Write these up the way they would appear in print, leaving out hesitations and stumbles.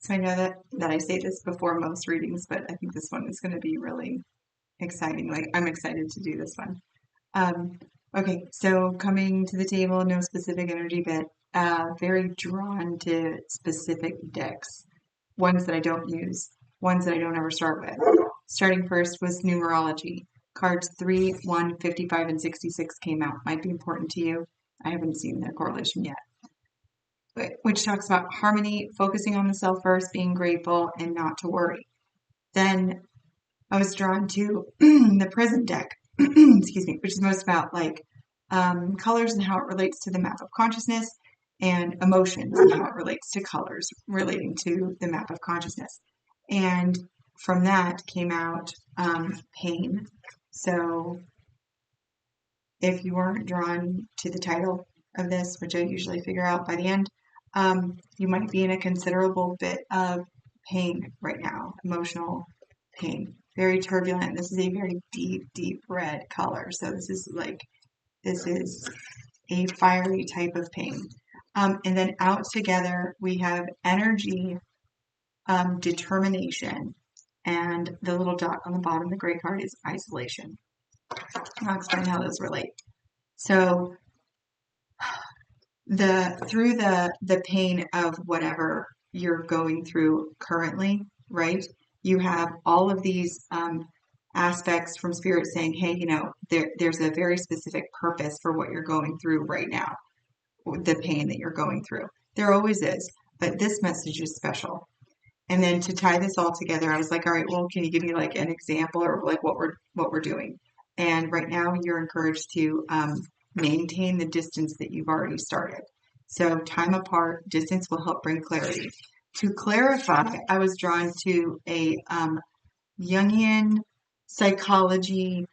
So I know that I say this before most readings, but I think this one is going to be really exciting. Like I'm excited to do this one. Um, okay, so coming to the table, no specific energy, but very drawn to specific decks. Ones that I don't use, ones that I don't ever start with. Starting first was numerology. Cards 3, 1, 55, and 66 came out. Might be important to you. I haven't seen the correlation yet. Which talks about harmony, focusing on the self first, being grateful, and not to worry. Then I was drawn to the present deck, excuse me, which is most about like colors and how it relates to the map of consciousness, and emotions and how it relates to colors relating to the map of consciousness. And from that came out pain. So if you weren't drawn to the title of this, which I usually figure out by the end, you might be in a considerable bit of pain right now, emotional pain. Very turbulent. This is a very deep, deep red color. So this is a fiery type of pain. And then out together, we have energy, determination, and the little dot on the bottom, the gray card, is isolation. I'll explain how those relate. So through the pain of whatever you're going through currently, right? You have all of these aspects from spirit saying, hey, there's a very specific purpose for what you're going through right now, the pain that you're going through. There always is, but this message is special. And then to tie this all together, I was like, all right, well, can you give me like an example or like what we're doing? And right now you're encouraged to maintain the distance that you've already started. So time apart, distance will help bring clarity. To clarify, I was drawn to a Jungian psychology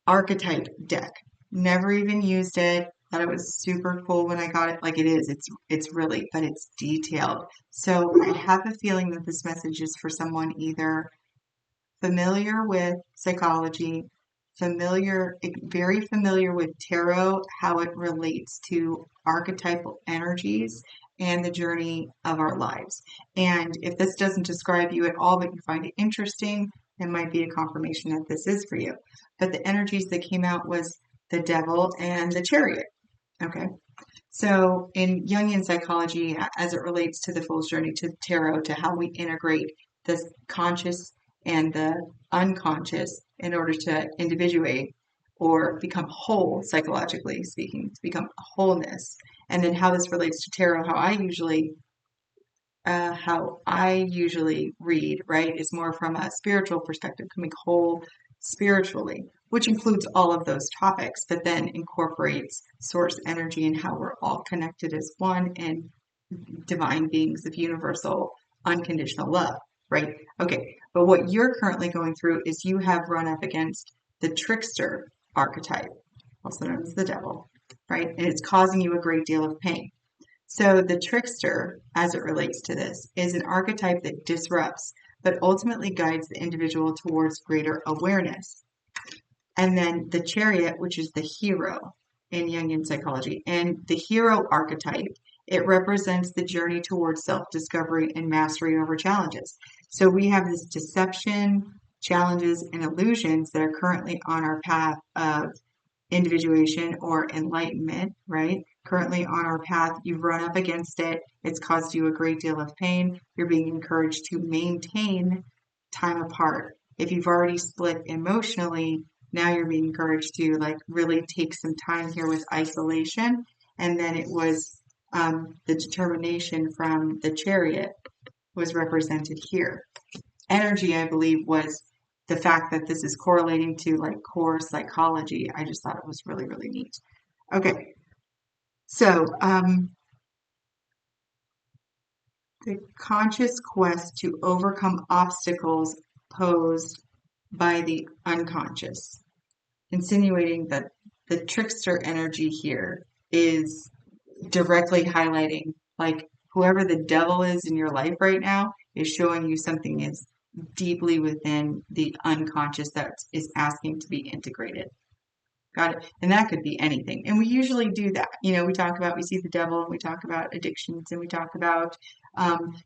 archetype deck. Never even used it. Thought it was super cool when I got it. Like it is. It's really, but it's detailed. So I have a feeling that this message is for someone either familiar with psychology, very familiar with tarot, how it relates to archetypal energies and the journey of our lives. And if this doesn't describe you at all, but you find it interesting, it might be a confirmation that this is for you. But the energies that came out was the devil and the chariot. Okay. So in Jungian psychology, as it relates to the fool's journey, to tarot, to how we integrate the conscious and the unconscious in order to individuate or become whole, psychologically speaking, to become wholeness, and then how this relates to tarot, how I usually read, right, is more from a spiritual perspective, becoming whole spiritually, which includes all of those topics, but then incorporates source energy and how we're all connected as one and divine beings of universal unconditional love, right? Okay, but what you're currently going through is you have run up against the trickster archetype, also known as the devil, right? And it's causing you a great deal of pain. So the trickster, as it relates to this, is an archetype that disrupts, but ultimately guides the individual towards greater awareness. And then the chariot, which is the hero in Jungian psychology, and the hero archetype, it represents the journey towards self-discovery and mastery over challenges. So we have this deception, challenges, and illusions that are currently on our path of individuation or enlightenment, right? Currently on our path, you've run up against it. It's caused you a great deal of pain. You're being encouraged to maintain time apart. If you've already split emotionally, now you're being encouraged to like really take some time here with isolation. And then it was the determination from the chariot was represented here. Energy, I believe, was the fact that this is correlating to like core psychology. I just thought it was really, really neat. Okay, so the conscious quest to overcome obstacles posed by the unconscious, insinuating that the trickster energy here is directly highlighting like whoever the devil is in your life right now is showing you something is deeply within the unconscious that is asking to be integrated. Got it. And that could be anything. And we usually do that. We see the devil and we talk about addictions and we talk about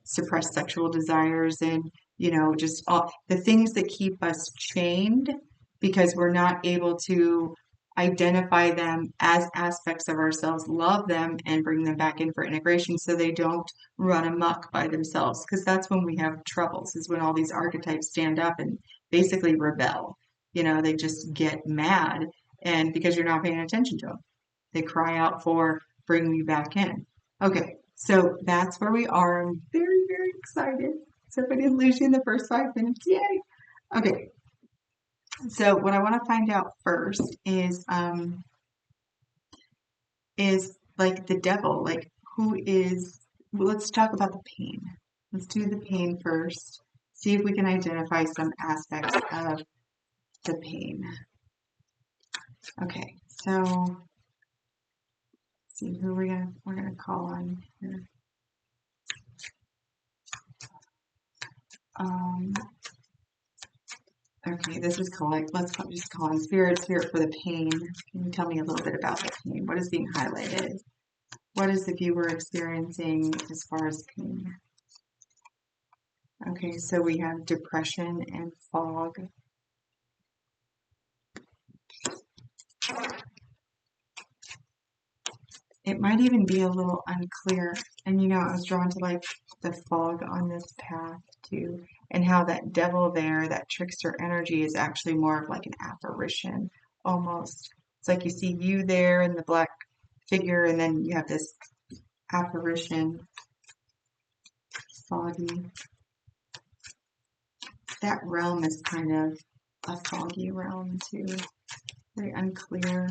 suppressed sexual desires, and just all the things that keep us chained because we're not able to identify them as aspects of ourselves, love them, and bring them back in for integration so they don't run amok by themselves. Because that's when we have troubles, is when all these archetypes stand up and basically rebel. They just get mad, and because you're not paying attention to them, they cry out for bring me back in. Okay, so that's where we are. I'm very, very excited. So if I didn't lose you in the first 5 minutes, yay! Okay, so what I want to find out first is like the devil, like who is. Well, let's talk about the pain. Let's do the pain first. See if we can identify some aspects of the pain. Okay, so let's see who we're gonna call on here. Okay, this is calling. Just call on spirit for the pain. Can you tell me a little bit about the pain? What is being highlighted? What is the viewer experiencing as far as pain? Okay, so we have depression and fog. It might even be a little unclear. And I was drawn to like the fog on this path too, and how that devil there, that trickster energy, is actually more of like an apparition almost. It's like you see you there in the black figure, and then you have this apparition, foggy. That realm is kind of a foggy realm too, very unclear.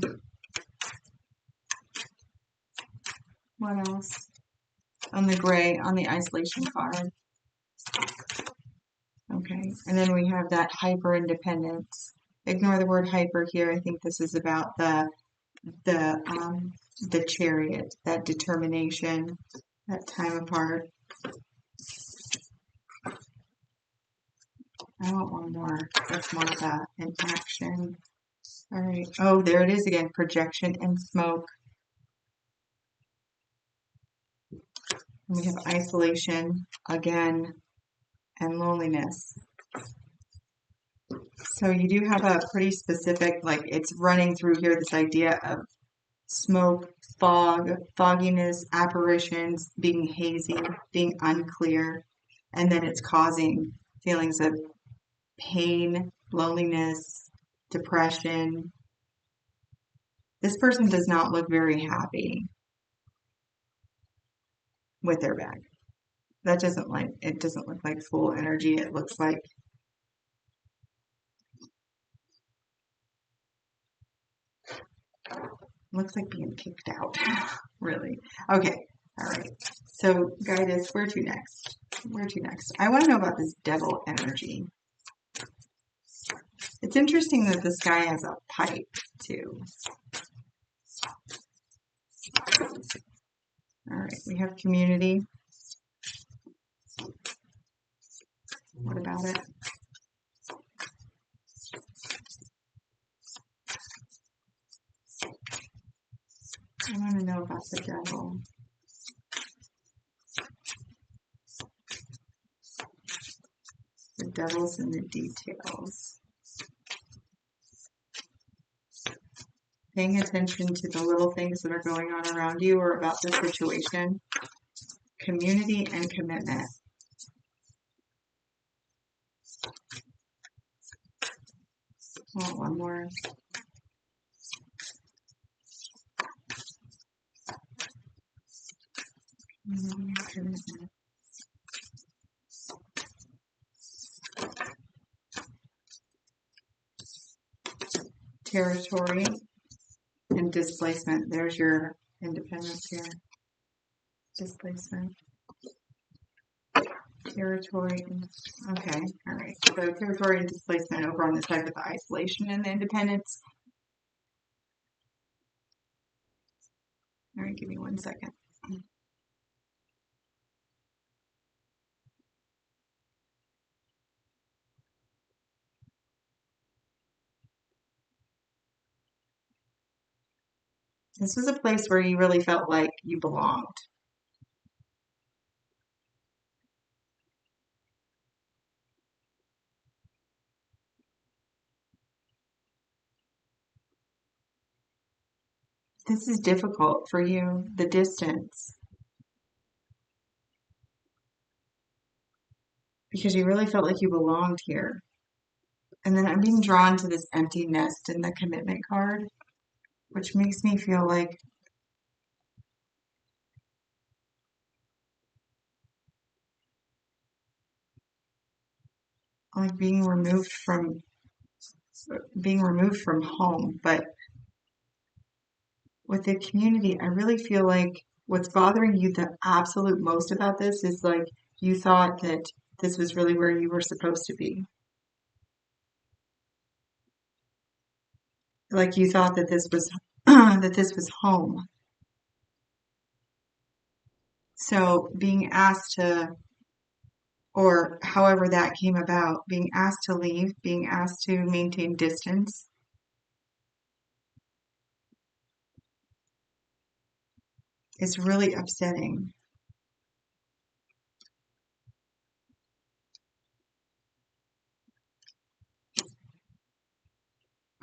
What else? On the gray, on the isolation card. Okay, and then we have that hyper independence. Ignore the word hyper here. I think this is about the chariot, that determination, that time apart. I want one more. That's more of an action. All right. Oh, there it is again. Projection and smoke. And we have isolation again and loneliness. So you do have a pretty specific, like it's running through here, this idea of smoke, fog, fogginess, apparitions, being hazy, being unclear, and then it's causing feelings of pain, loneliness, depression. This person does not look very happy with their bag. That it doesn't look like full energy. It looks like being kicked out. Really. Okay. All right. So guide us, where to next? Where to next? I want to know about this devil energy. It's interesting that this guy has a pipe too. All right, we have community. What about it? I want to know about the devil. The devil's in the details. Paying attention to the little things that are going on around you or about the situation. Community and commitment. Oh, one more. Territory and displacement. There's your independence here. Displacement. Territory. Okay. All right. So territory and displacement over on the side with the isolation and the independence. All right. Give me 1 second. This was a place where you really felt like you belonged. This is difficult for you, the distance, because you really felt like you belonged here. And then I'm being drawn to this empty nest in the commitment card, which makes me feel like being removed from home. But with the community, I really feel like what's bothering you the absolute most about this is like you thought that this was really where you were supposed to be. Like you thought that this was that this was home. So being asked to, or however that came about, being asked to leave, being asked to maintain distance is really upsetting.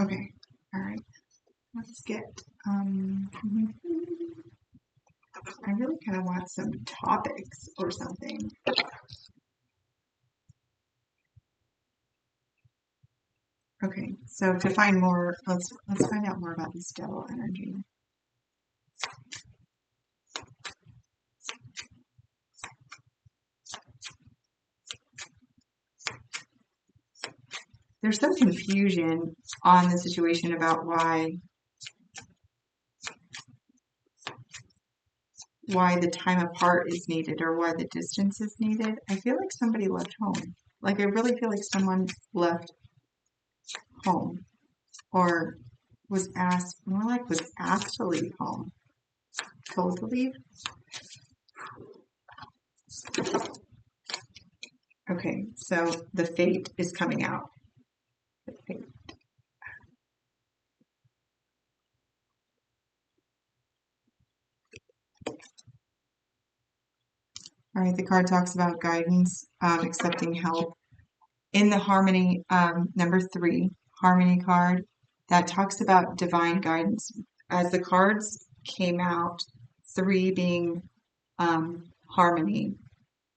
Okay, all right, let's get, um, I really kind of want some topics or something. Okay, so to find more, let's find out more about this devil energy. There's some confusion on the situation about why the time apart is needed or why the distance is needed. I feel like somebody left home. Like I really feel like someone left home or was asked, more like was asked to leave home, told to leave. Okay, so the fate is coming out. The fate. All right, the card talks about guidance, accepting help. In the harmony, number 3, harmony card, that talks about divine guidance. As the cards came out, 3 being harmony,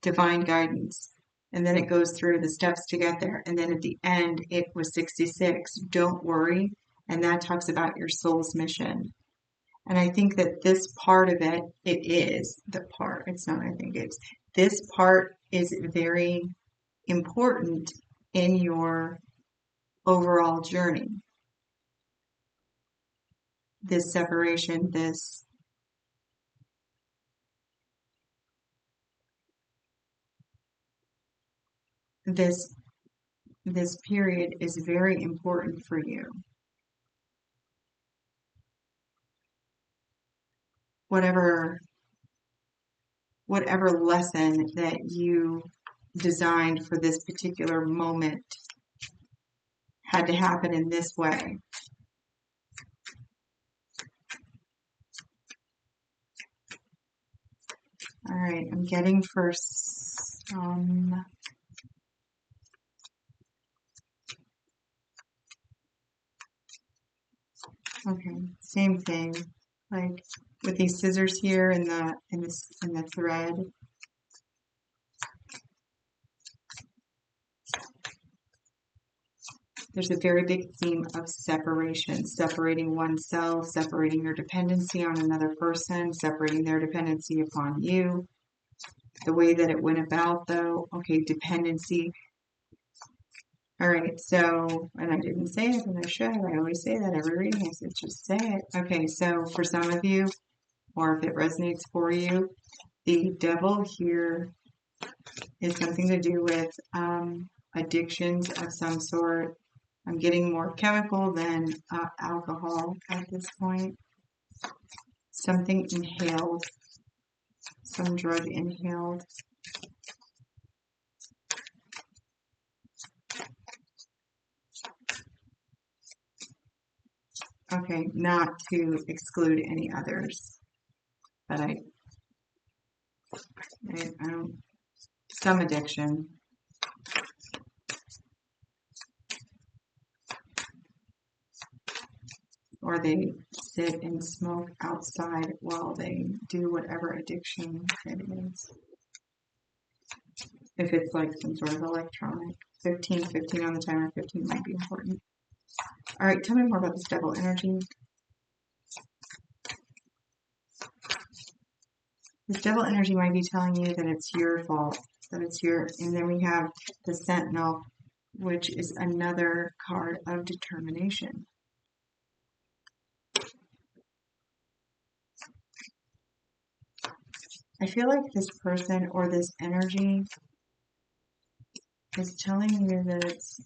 divine guidance. And then it goes through the steps to get there. And then at the end, it was 66. Don't worry. And that talks about your soul's mission. And I think that this part of it, it is the part. It's not, I think it's, this part is very important in your overall journey. This separation, this this period is very important for you. Whatever lesson that you designed for this particular moment had to happen in this way. All right, I'm getting for some. Okay, same thing. Like with these scissors here in the thread. There's a very big theme of separation, separating oneself, separating your dependency on another person, separating their dependency upon you. The way that it went about, though, okay, dependency. All right, so, and I didn't say it, and I should. I always say that every reading. I said, just say it. Okay, so for some of you, or if it resonates for you, the devil here is something to do with addictions of some sort. I'm getting more chemical than alcohol at this point. Something inhaled, some drug inhaled. Okay, not to exclude any others, but I don't, some addiction. or they sit and smoke outside while they do whatever addiction it is. If it's like some sort of electronic. 15 on the timer. 15 might be important. All right, tell me more about this devil energy. This devil energy might be telling you that it's your fault, that it's your, and then we have the Sentinel, which is another card of determination. I feel like this person or this energy is telling you that this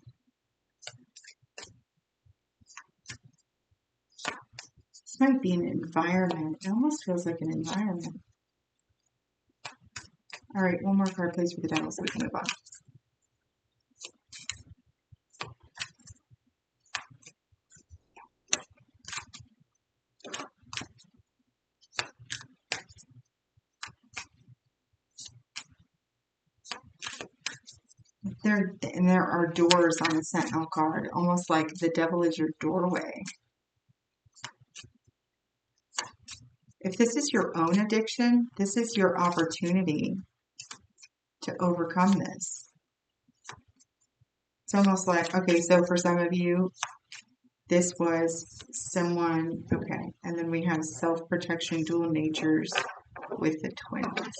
might be an environment. It almost feels like an environment. All right, one more card, please, for the devil so we can move on. There are doors on the Sentinel card, almost like the devil is your doorway. If this is your own addiction, this is your opportunity to overcome this. It's almost like, okay, so for some of you, this was someone, okay, and then we have self-protection, dual natures with the twins.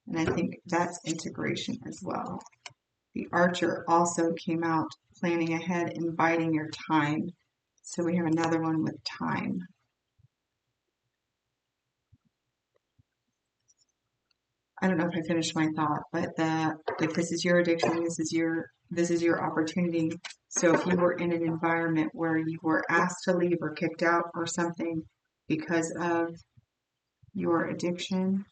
And I think that's integration as well. The Archer also came out planning ahead and biding your time. So we have another one with time. I don't know if I finished my thought, but if this is your addiction, this is your opportunity. So if you were in an environment where you were asked to leave or kicked out or something because of your addiction,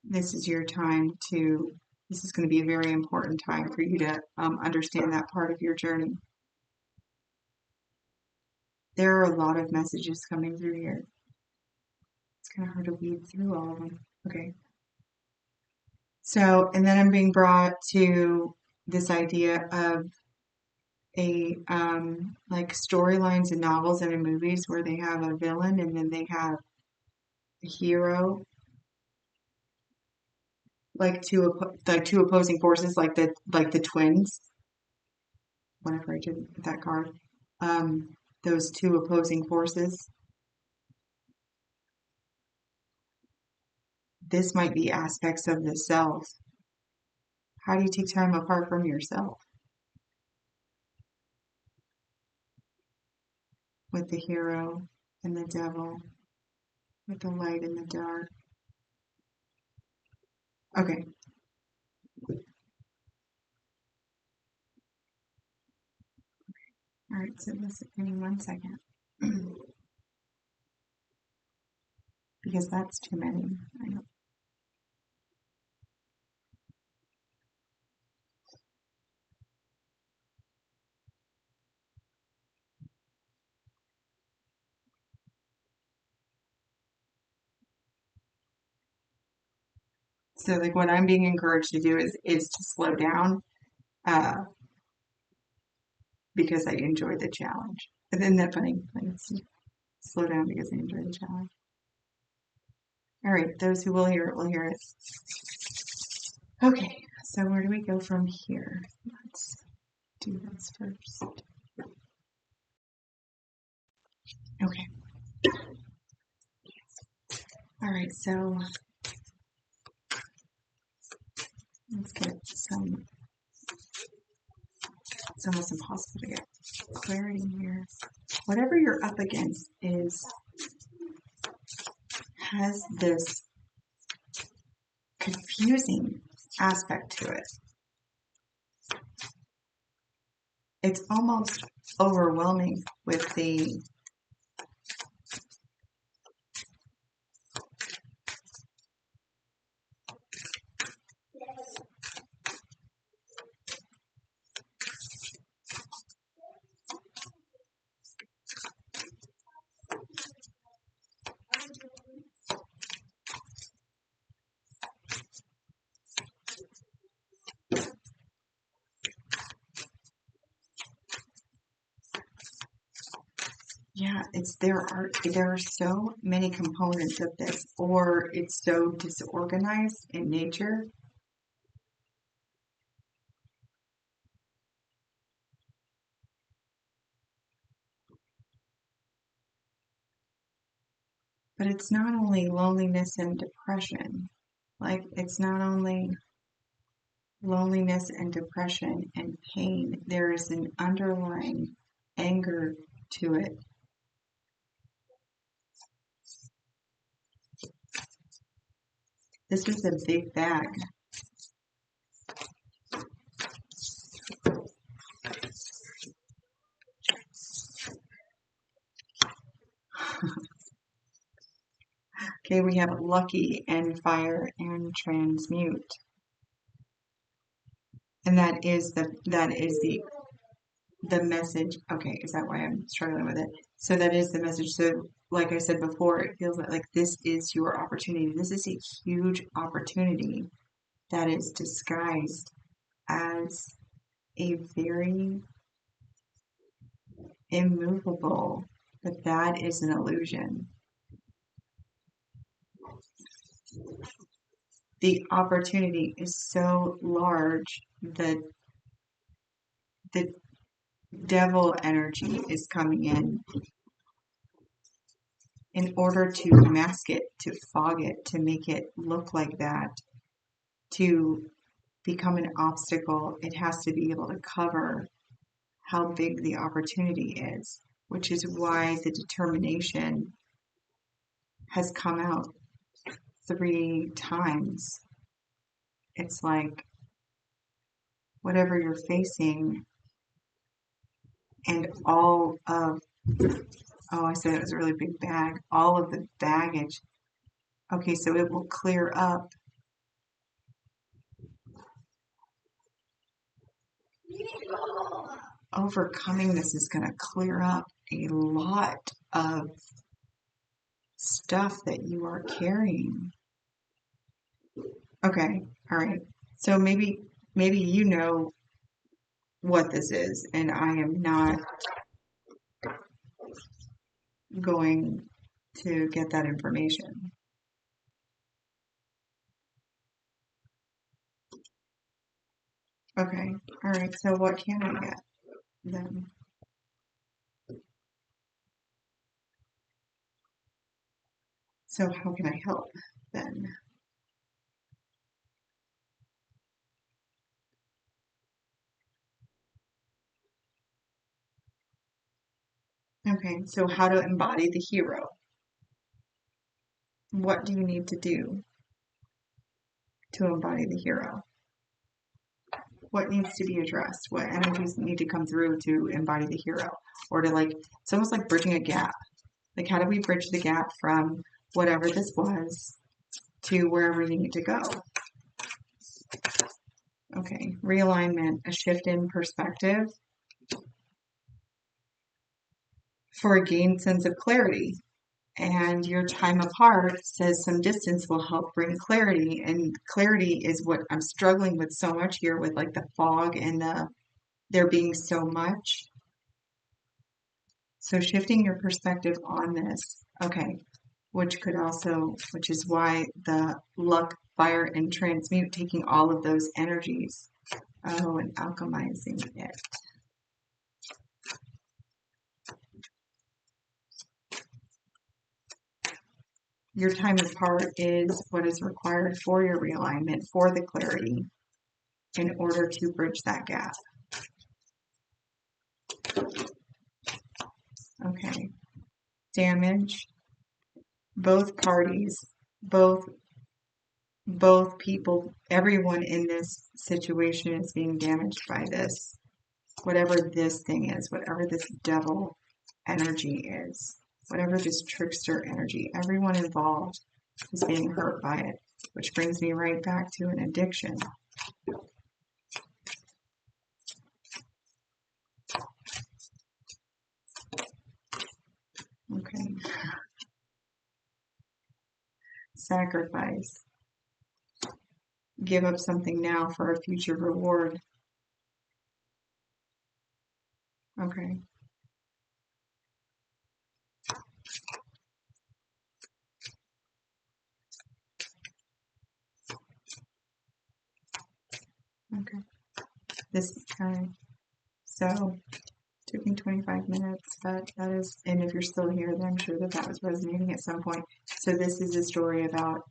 this is your time to, this is going to be a very important time for you to understand that part of your journey. There are a lot of messages coming through here. It's kind of hard to weed through all of them. Okay. So, and then I'm being brought to this idea of a like storylines in novels and in movies where they have a villain and then they have a hero, like two opposing forces, like the twins. Whenever I did that card, those two opposing forces. This might be aspects of the self. How do you take time apart from yourself? With the hero and the devil, with the light and the dark. Okay. All right, so this, give me 1 second. Because that's too many. I know. So like what I'm being encouraged to do is to slow down because I enjoy the challenge. Isn't that funny? Like, slow down because I enjoy the challenge. All right, those who will hear it will hear it. Okay, so where do we go from here? Let's do this first. Okay. All right, so let's get some, it's almost impossible to get clarity here. Whatever you're up against has this confusing aspect to it. It's almost overwhelming with the there are so many components of this, or it's so disorganized in nature. But it's not only loneliness and depression. Like, it's not only loneliness and depression and pain. There is an underlying anger to it. This is a big bag. Okay, we have lucky and fire and transmute. And that is the message. Okay, is that why I'm struggling with it? So that is the message. So like I said before, it feels like this is your opportunity. This is a huge opportunity that is disguised as a very immovable, but that is an illusion. The opportunity is so large that the devil energy is coming in order to mask it, to fog it, to make it look like that, to become an obstacle. It has to be able to cover how big the opportunity is, which is why the determination has come out 3 times. It's like whatever you're facing and all of, oh, I said it was a really big bag, all of the baggage. Okay, so it will clear up. Overcoming this is going to clear up a lot of stuff that you are carrying. Okay, all right. So maybe you know what this is, and I am not going to get that information. Okay, all right. So what can I get then? So how can I help then? Okay, so how to embody the hero. What do you need to do to embody the hero? What needs to be addressed? What energies need to come through to embody the hero? Or to like, it's almost like bridging a gap. Like, how do we bridge the gap from whatever this was to wherever you need to go? Okay, realignment, a shift in perspective for a gained sense of clarity. And your time apart says some distance will help bring clarity. And clarity is what I'm struggling with so much here with like the fog and there being so much. So shifting your perspective on this, okay, which is why the luck, fire, and transmute, taking all of those energies, oh, and alchemizing it. Your time apart is what is required for your realignment, for the clarity, in order to bridge that gap. Okay. Damage. Both parties, both people, everyone in this situation is being damaged by this. Whatever this thing is, whatever this devil energy is, whatever this trickster energy, everyone involved is being hurt by it, which brings me right back to an addiction. Okay. Sacrifice. Give up something now for a future reward. Okay. Okay. This time. So, took me 25 minutes, but that is, and if you're still here, then I'm sure that that was resonating at some point. So this is a story about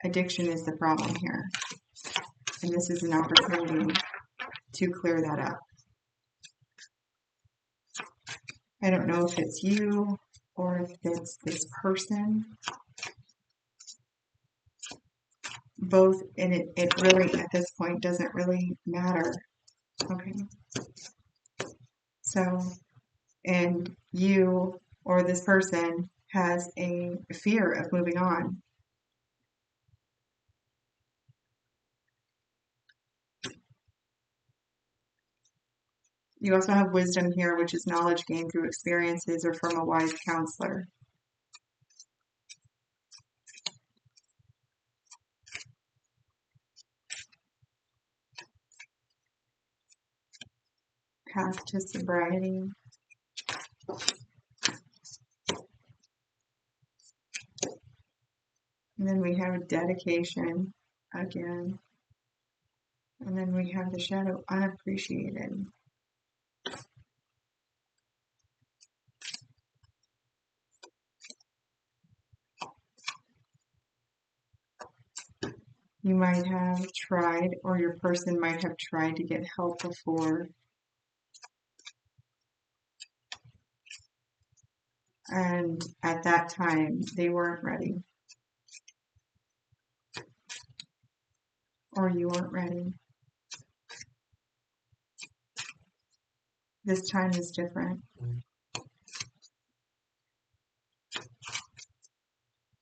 addiction is the problem here. And this is an opportunity to clear that up. I don't know if it's you or if it's this person. Both, and it really, at this point, doesn't really matter. Okay. So, and you or this person has a fear of moving on. You also have wisdom here, which is knowledge gained through experiences or from a wise counselor. Path to sobriety. And then we have dedication again. And then we have the shadow unappreciated. You might have tried, or your person might have tried to get help before. And at that time, they weren't ready. Or you weren't ready. This time is different.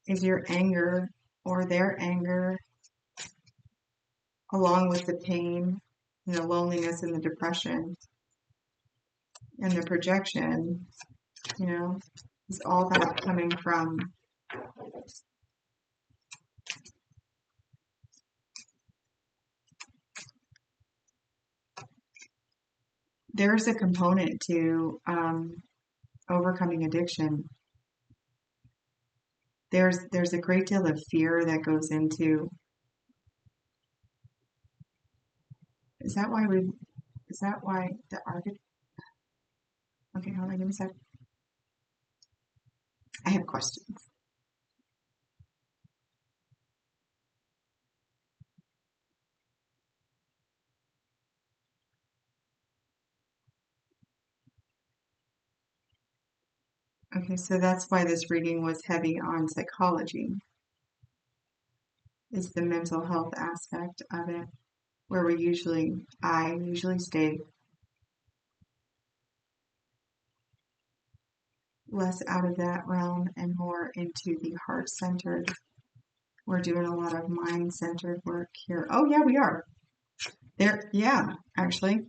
Is your anger or their anger, along with the pain and the loneliness and the depression and the projection, is all that coming from there's a component to overcoming addiction. There's a great deal of fear that goes into. Is that why the architect? Okay, hold on, give me a sec. I have questions. Okay, so that's why this reading was heavy on psychology, is the mental health aspect of it, where I usually stay less out of that realm and more into the heart-centered. We're doing a lot of mind-centered work here. Oh yeah, we are. There, yeah, actually.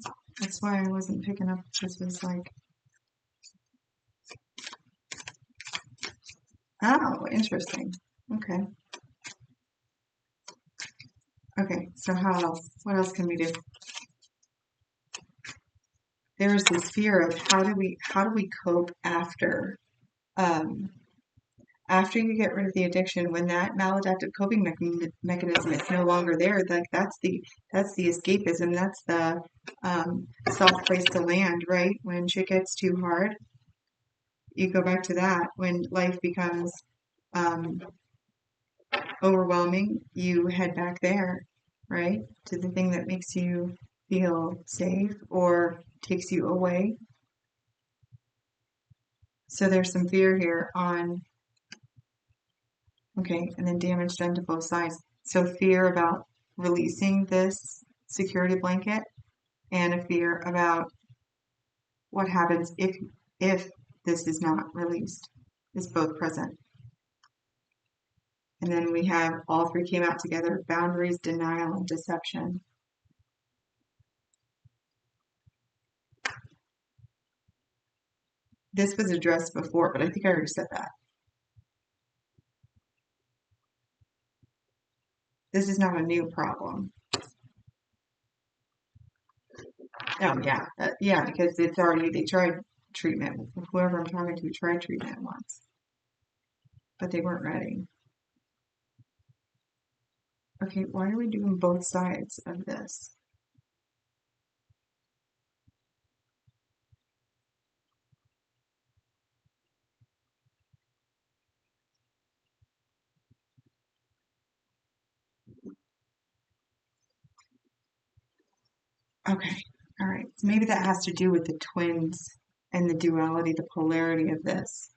That's why I wasn't picking up. This was like, oh, interesting. Okay. Okay, so how else? What else can we do? There's this fear of how do we cope after after you get rid of the addiction, when that maladaptive coping mechanism is no longer there. Like that's the escapism, that's the soft place to land, right? When shit gets too hard, you go back to that. When life becomes overwhelming, you head back there, right? To the thing that makes you feel safe or takes you away. So there's some fear here on, okay, and then damage done to both sides. So fear about releasing this security blanket and a fear about what happens if this is not released is both present. And then we have all three came out together: boundaries, denial, and deception. This was addressed before, but I think I already said that. This is not a new problem. Oh yeah, yeah, because it's already, they tried treatment. Whoever I'm talking to tried treatment once, but they weren't ready. Okay, why are we doing both sides of this? Okay, all right. So maybe that has to do with the twins and the duality, the polarity of this.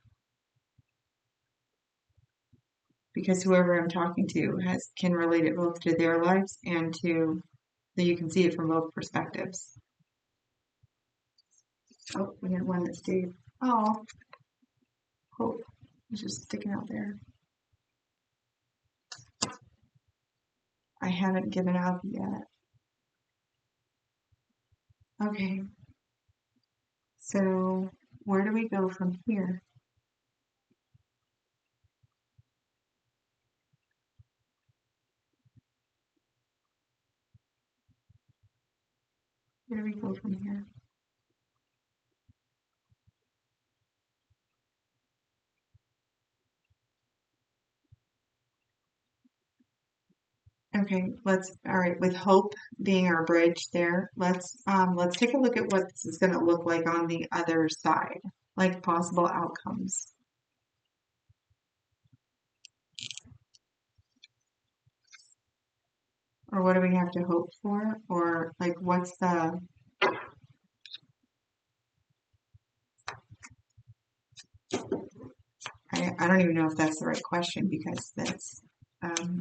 Because whoever I'm talking to can relate it both to their lives and to, so you can see it from both perspectives. Oh, we had one that stayed. Oh, hope is just sticking out there. I haven't given up yet. Okay, so where do we go from here? Where do we go from here? Okay, all right, with hope being our bridge there, let's take a look at what this is going to look like on the other side, like possible outcomes. Or what do we have to hope for? Or like what's the I don't even know if that's the right question because that's um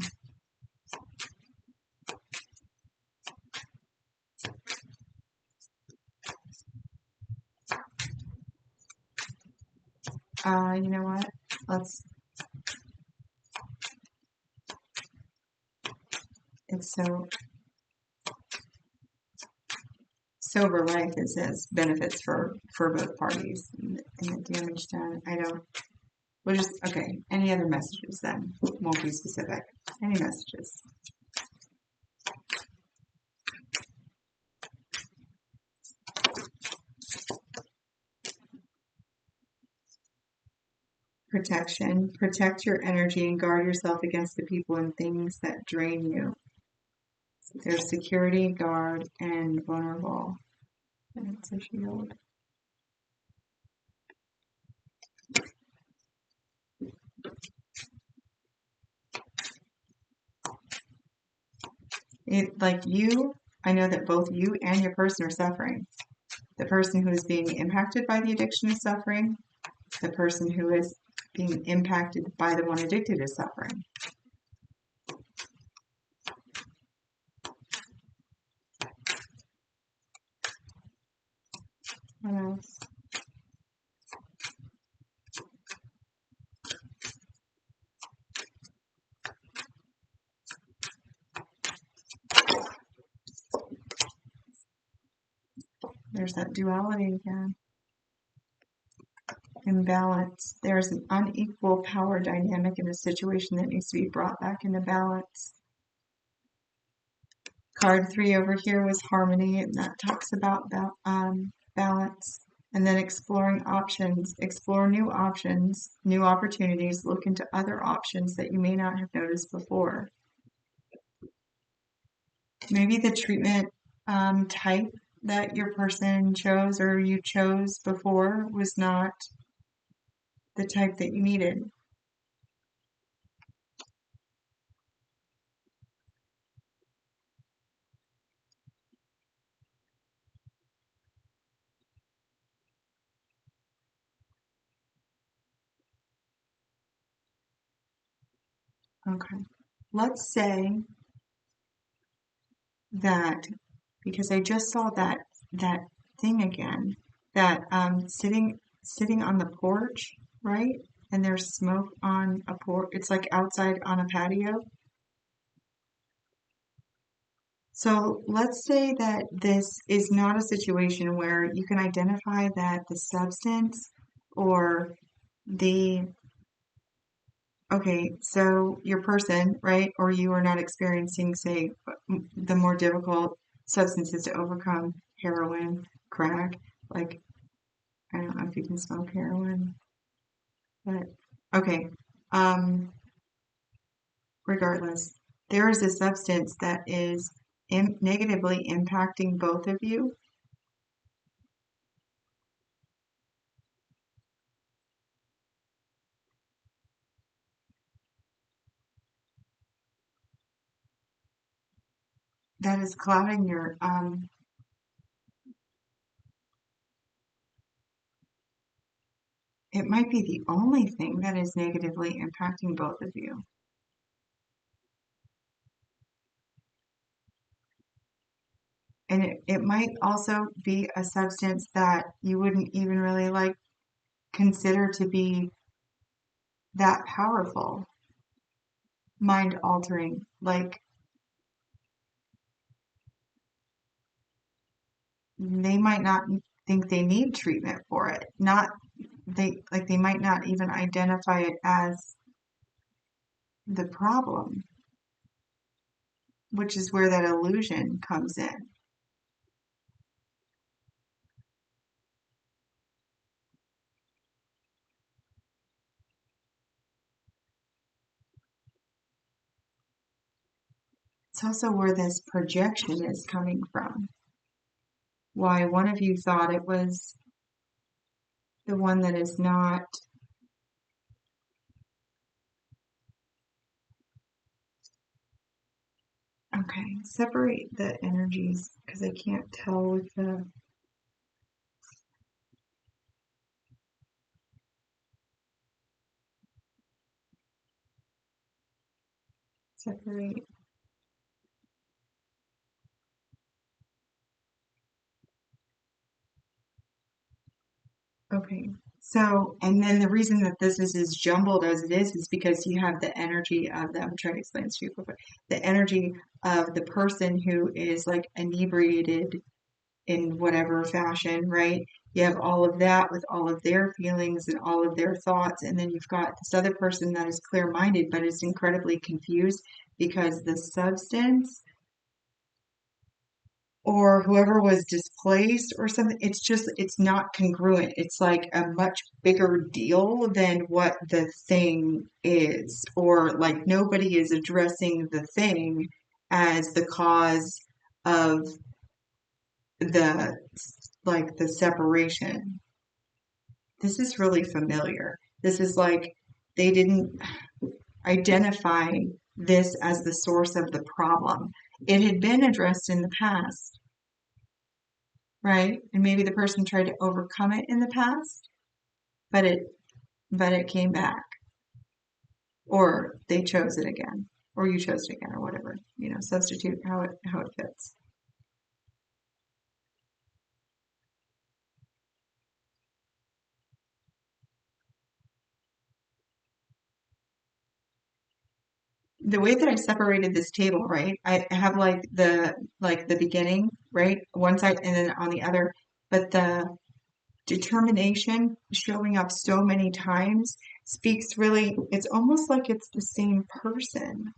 you know what? Let's it's so sober life is as benefits for both parties and the damage done. I don't we'll just okay. Any other messages then? Won't be specific. Any messages? Protection. Protect your energy and guard yourself against the people and things that drain you. There's security, guard, and vulnerable. And it's a shield. Like you, I know that both you and your person are suffering. The person who is being impacted by the addiction is suffering. The person who is being impacted by the one addicted is suffering. What else? There's that duality again. Imbalance. There's an unequal power dynamic in the situation that needs to be brought back into balance. Card 3 over here was harmony, and that talks about balance. And then exploring options, explore new options, new opportunities, look into other options that you may not have noticed before. Maybe the treatment type that your person chose or you chose before was not the type that you needed. Okay. Let's say that because I just saw that thing again, that sitting on the porch, right? And there's smoke on a porch. It's like outside on a patio. So let's say that this is not a situation where you can identify that the substance or the okay, so your person, right, or you are not experiencing, say, the more difficult substances to overcome, heroin, crack, like I don't know if you can smoke heroin, but okay. Um, regardless, there is a substance that is negatively impacting both of you. That is clouding your, it might be the only thing that is negatively impacting both of you. And it might also be a substance that you wouldn't even really like consider to be that powerful, mind altering. Like they might not think they need treatment for it. Not they might not even identify it as the problem, which is where that illusion comes in. It's also where this projection is coming from. Why one of you thought it was the one that is not. Okay, separate the energies because I can't tell with the. Separate. Okay. So, and then the reason that this is as jumbled as it is because you have the energy of the, I'm trying to explain this to you, but the energy of the person who is like inebriated in whatever fashion, right? You have all of that with all of their feelings and all of their thoughts. And then you've got this other person that is clear-minded, but is incredibly confused because the substance or whoever was displaced or something, it's not congruent. It's like a much bigger deal than what the thing is, or like nobody is addressing the thing as the cause of the like the separation. This is really familiar. This is like they didn't identify this as the source of the problem. It had been addressed in the past, right? And maybe the person tried to overcome it in the past, but it came back, or they chose it again, or you chose it again, or whatever. Substitute how it fits. The way that I separated this table, right? I have like the beginning, right? One side and then on the other, but the determination showing up so many times speaks really, it's almost like it's the same person.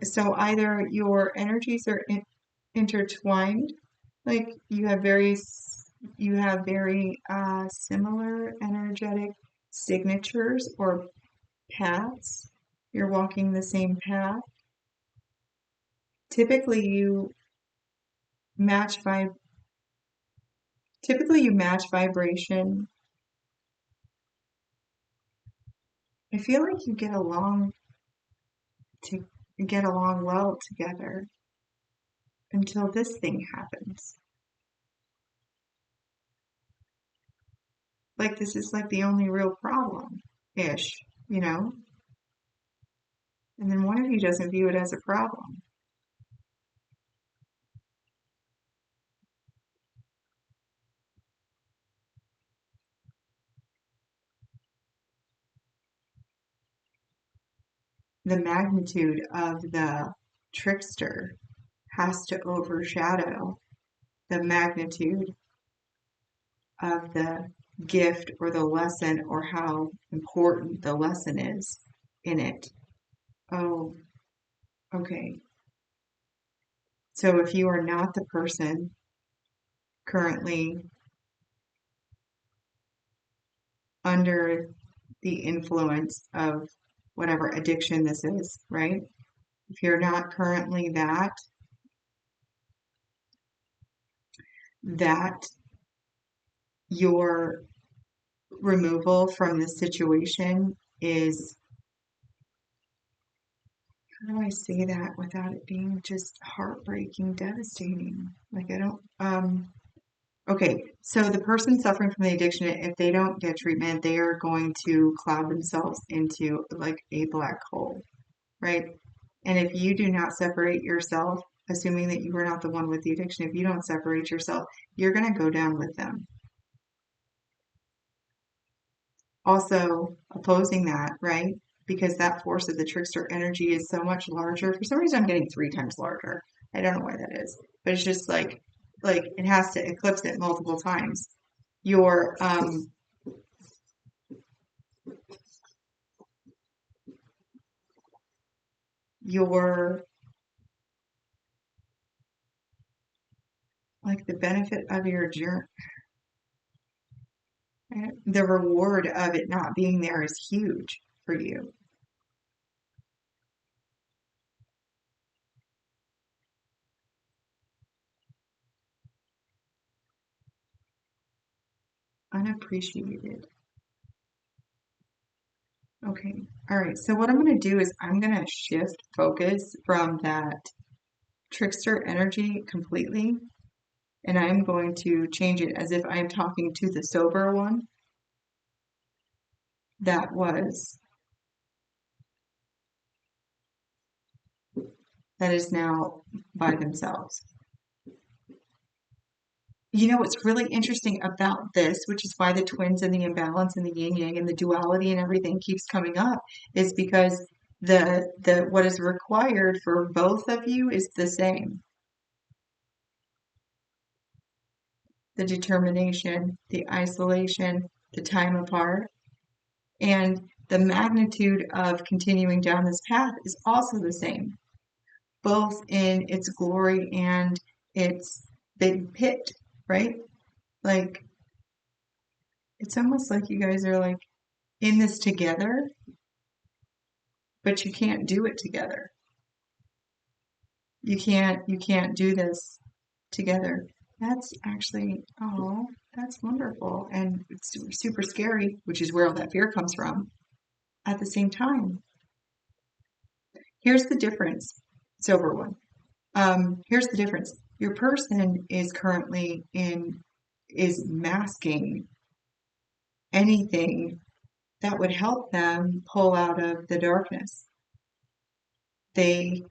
So either your energies are intertwined, like you have very similar energetic signatures or paths. You're walking the same path. Typically you match by typically you match vibration. I feel like you to get along well together until this thing happens. Like this is like the only real problem ish, you know? And then one of you doesn't view it as a problem. The magnitude of the trickster has to overshadow the magnitude of the gift or the lesson or how important the lesson is in it. Oh, okay. So if you are not the person currently under the influence of whatever addiction this is, right? If you're not currently that your removal from the situation is, how do I say that without it being just heartbreaking, devastating? Like I don't, okay, so the person suffering from the addiction, if they don't get treatment, they are going to cloud themselves into like a black hole, right? And if you do not separate yourself, assuming that you are not the one with the addiction, if you don't separate yourself, you're going to go down with them. Also, opposing that, right? Because that force of the trickster energy is so much larger. For some reason, I'm getting 3 times larger. I don't know why that is, but it's just like it has to eclipse it multiple times. Your your like the benefit of your journey, the reward of it not being there is huge for you. Unappreciated. Okay. All right. So what I'm going to do is I'm going to shift focus from that trickster energy completely, and I'm going to change it as if I'm talking to the sober one that was, that is now by themselves. You know what's really interesting about this, which is why the twins and the imbalance and the yin yang and the duality and everything keeps coming up, is because the what is required for both of you is the same. The determination, the isolation, the time apart, and the magnitude of continuing down this path is also the same, both in its glory and its big pit, right? Like, it's almost like you guys are like in this together, but you can't do it together. You can't do this together. That's actually, oh, that's wonderful. And it's super scary, which is where all that fear comes from at the same time. Here's the difference. Sober one. Here's the difference. Your person is currently is masking anything that would help them pull out of the darkness. The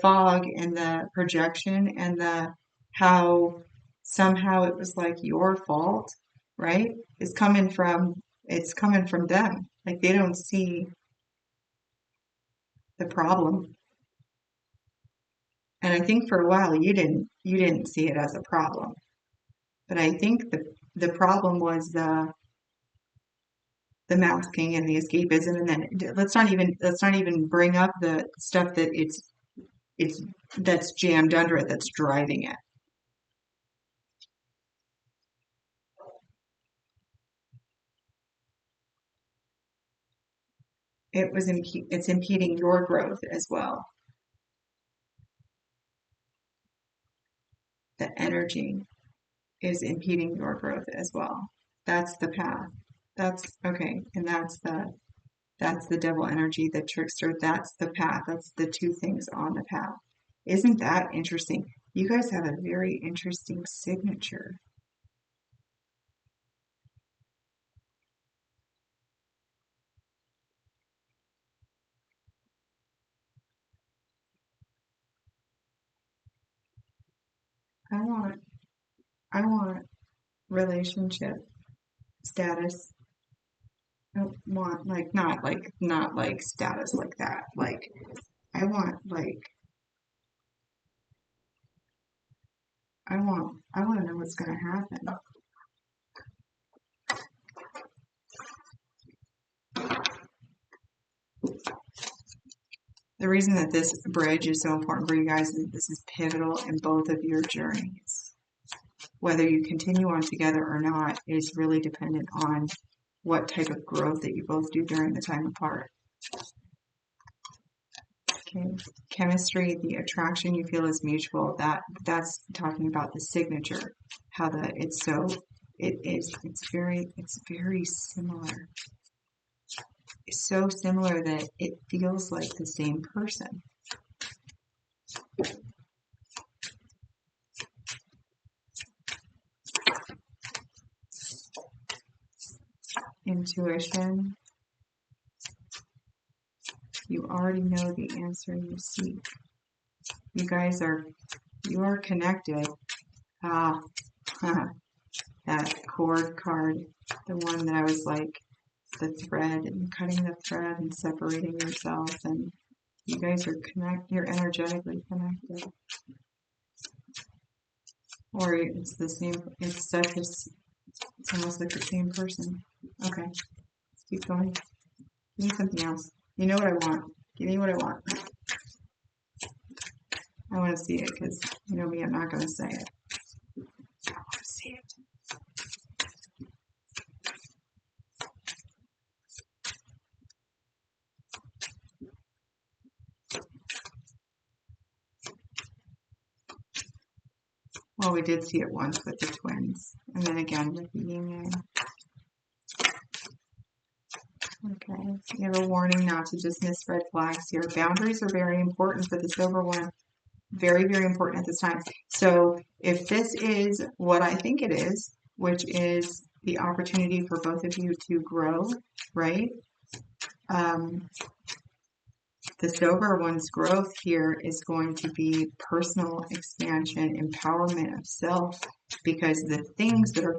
fog and the projection and the how somehow it was like your fault, right? It's coming from them. Like they don't see the problem. And I think for a while you didn't see it as a problem. But I think the problem was the masking and the escapism, and then let's not even bring up the stuff that it's that's jammed under it, that's driving it. It's impeding your growth as well. The energy is impeding your growth as well. That's the path. That's okay, and that's the devil energy, the trickster. That's the path. That's the two things on the path. Isn't that interesting? You guys have a very interesting signature. I want I want relationship status. I don't want not like status like that. Like I want to know what's going to happen. The reason that this bridge is so important for you guys is that this is pivotal in both of your journeys. Whether you continue on together or not is really dependent on what type of growth that you both do during the time apart. Okay, chemistry, the attraction you feel is mutual. That's talking about the signature, how it's very similar. It's so similar that it feels like the same person. Intuition. You already know the answer you seek. You are connected. That cord card, the one that I was like, the thread and cutting the thread and separating yourself, and you guys are you're energetically connected. Or it's the same, it's almost like the same person. Okay, let's keep going. Give me something else. You know what I want. Give me what I want. I want to see it because you know me, I'm not going to say it. I want to see it. Well, we did see it once with the twins, and then again with the yin yang. Okay, you have a warning not to dismiss red flags here. Boundaries are very important for the silver one. Very, very important at this time. So if this is what I think it is, which is the opportunity for both of you to grow, right? The silver one's growth here is going to be personal expansion, empowerment of self, because the things that are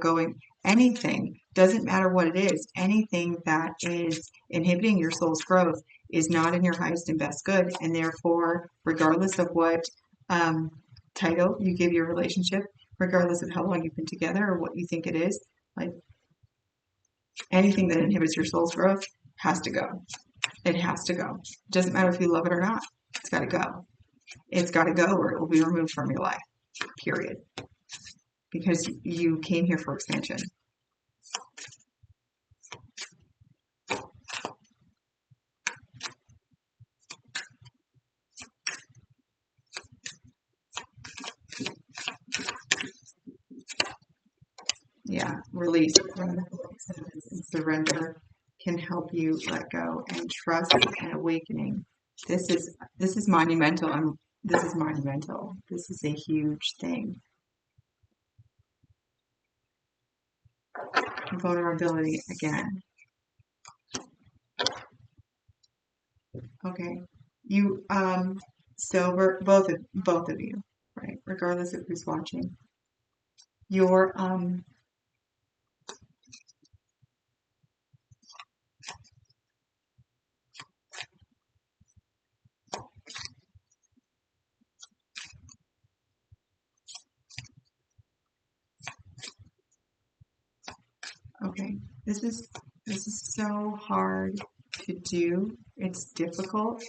anything, doesn't matter what it is, anything that is inhibiting your soul's growth is not in your highest and best good. And therefore, regardless of what title you give your relationship, regardless of how long you've been together or what you think it is, like anything that inhibits your soul's growth has to go. It has to go. It doesn't matter if you love it or not. It's got to go. It's got to go or it will be removed from your life, period. Because you came here for expansion. Yeah, release, surrender can help you let go, and trust and awakening. This is monumental. This is monumental. This is a huge thing. Vulnerability again. Okay, you silver, both of you, right? Regardless of who's watching, your okay, this is so hard to do. It's difficult.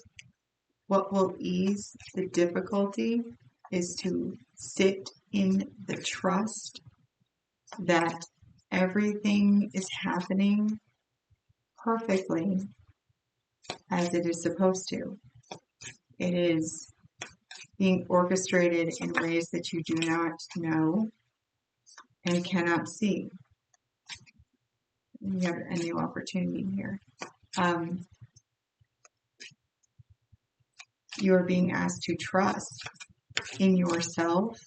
What will ease the difficulty is to sit in the trust that everything is happening perfectly as it is supposed to. It is being orchestrated in ways that you do not know and cannot see. You have a new opportunity here. You are being asked to trust in yourself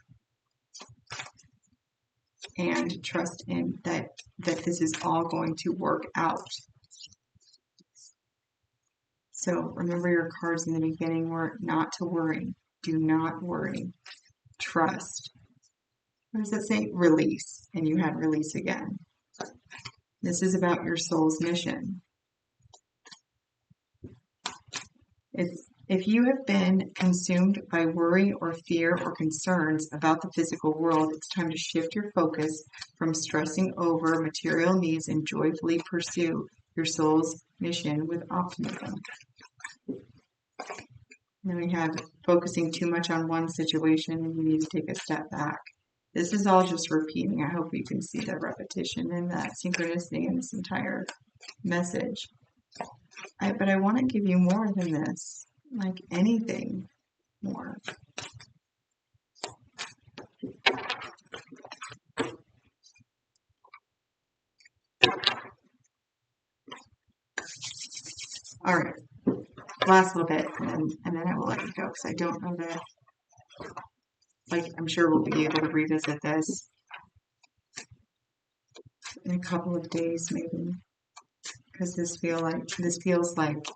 and trust in that this is all going to work out. So remember, your cards in the beginning were not to worry. Do not worry. Trust. What does that say? Release. And you had release again. This is about your soul's mission. If you have been consumed by worry or fear or concerns about the physical world, it's time to shift your focus from stressing over material needs and joyfully pursue your soul's mission with optimism. Then we have focusing too much on one situation and you need to take a step back. This is all just repeating. I hope you can see the repetition and that synchronicity in this entire message. But I want to give you more than this, like anything more. All right, last little bit, and then I will let you go because I don't know that. Like, I'm sure we'll be able to revisit this in a couple of days, maybe, because this feels like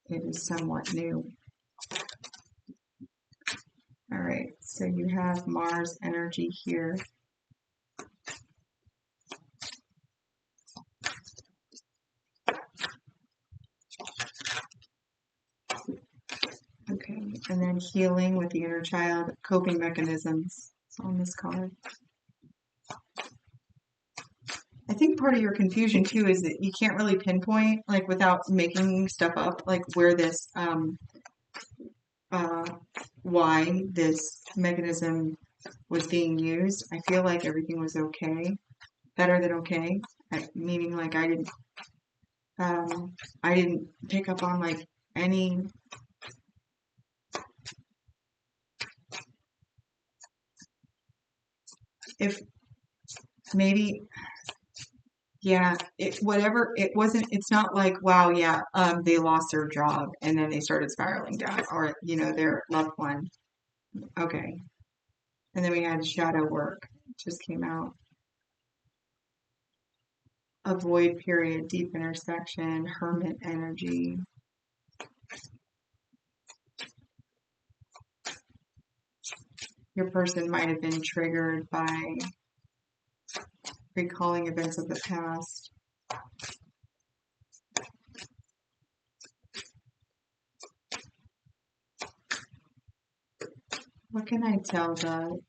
it is somewhat new. All right, so you have Mars energy here. Okay, and then healing with the inner child, coping mechanisms on this card. I think part of your confusion too is that you can't really pinpoint, like without making stuff up, like where this, why this mechanism was being used. I feel like everything was okay, better than okay, meaning like I didn't pick up on like any if maybe yeah whatever it wasn't, it's not like wow yeah they lost their job and then they started spiraling down, or their loved one. Okay, and then we had shadow work, just came out. A void period, deep intersection, hermit energy. Your person might have been triggered by recalling events of the past. What can I tell the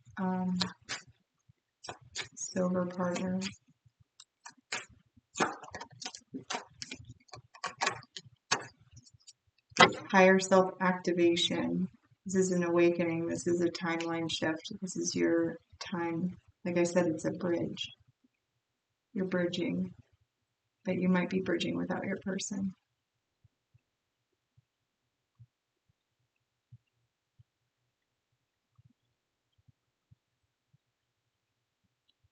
silver partner? Higher self activation. This is an awakening. This is a timeline shift. This is your time. Like I said, it's a bridge. You're bridging, but you might be bridging without your person.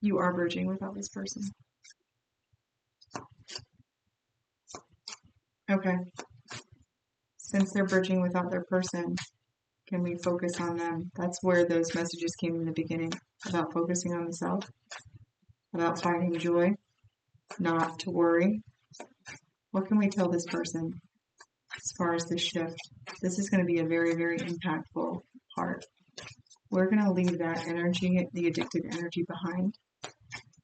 You are bridging without this person. Okay. Since they're bridging without their person, can we focus on them? That's where those messages came in the beginning, about focusing on the self, about finding joy, not to worry. What can we tell this person as far as this shift? This is going to be a very, very impactful part. We're going to leave that energy, the addicted energy, behind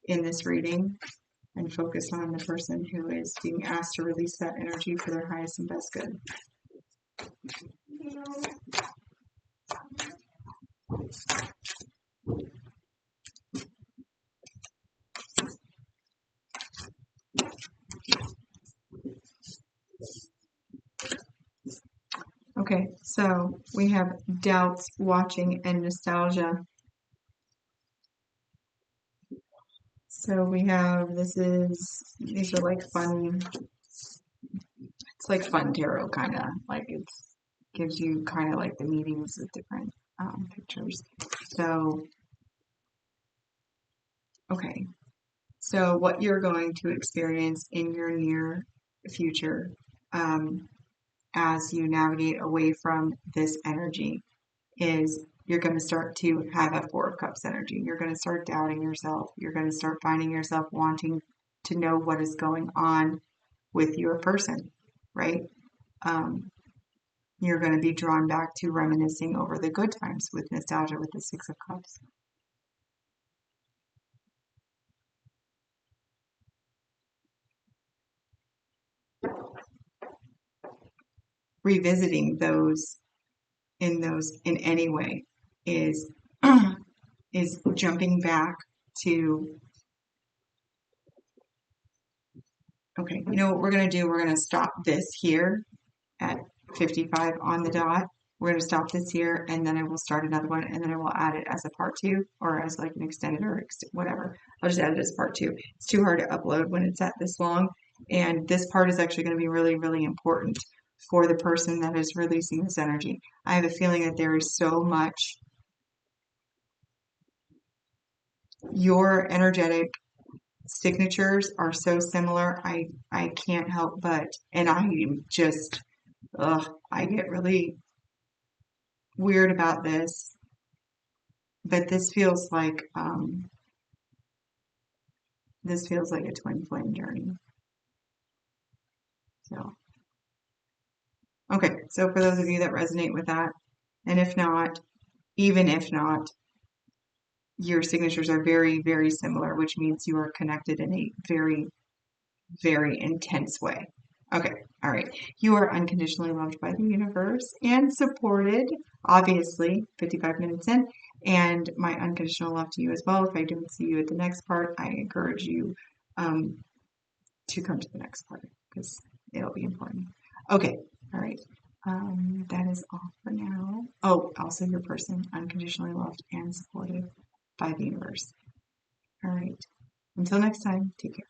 in this reading and focus on the person who is being asked to release that energy for their highest and best good. Okay, so we have doubts, watching, and nostalgia. So we have, these are like fun, it's like fun tarot kind of, like it gives you kind of like the meanings of different pictures. So, okay, so what you're going to experience in your near future as you navigate away from this energy is you're going to start to have a Four of Cups energy. You're going to start doubting yourself. You're going to start finding yourself wanting to know what is going on with your person, right? You're going to be drawn back to reminiscing over the good times with nostalgia with the Six of Cups. Revisiting those in any way is is jumping back to, okay, you know what we're going to do? We're going to stop this here at 55 on the dot. We're going to stop this here, and then I will start another one, and then I will add it as a part 2 or as like an extended or whatever. I'll just add it as part 2. It's too hard to upload when it's at this long, and this part is actually going to be really, really important for the person that is releasing this energy. I have a feeling that there is so much. Your energetic signatures are so similar. I can't help but, and I just, I get really weird about this, but this feels like a twin flame journey. So, okay, so for those of you that resonate with that, and if not, even if not, your signatures are very, very similar, which means you are connected in a very, very intense way. Okay, all right. You are unconditionally loved by the universe and supported, obviously, 55 minutes in. And my unconditional love to you as well. If I don't see you at the next part, I encourage you to come to the next part because it'll be important. Okay, all right. That is all for now. Oh, also your person, unconditionally loved and supported by the universe. All right. Until next time, take care.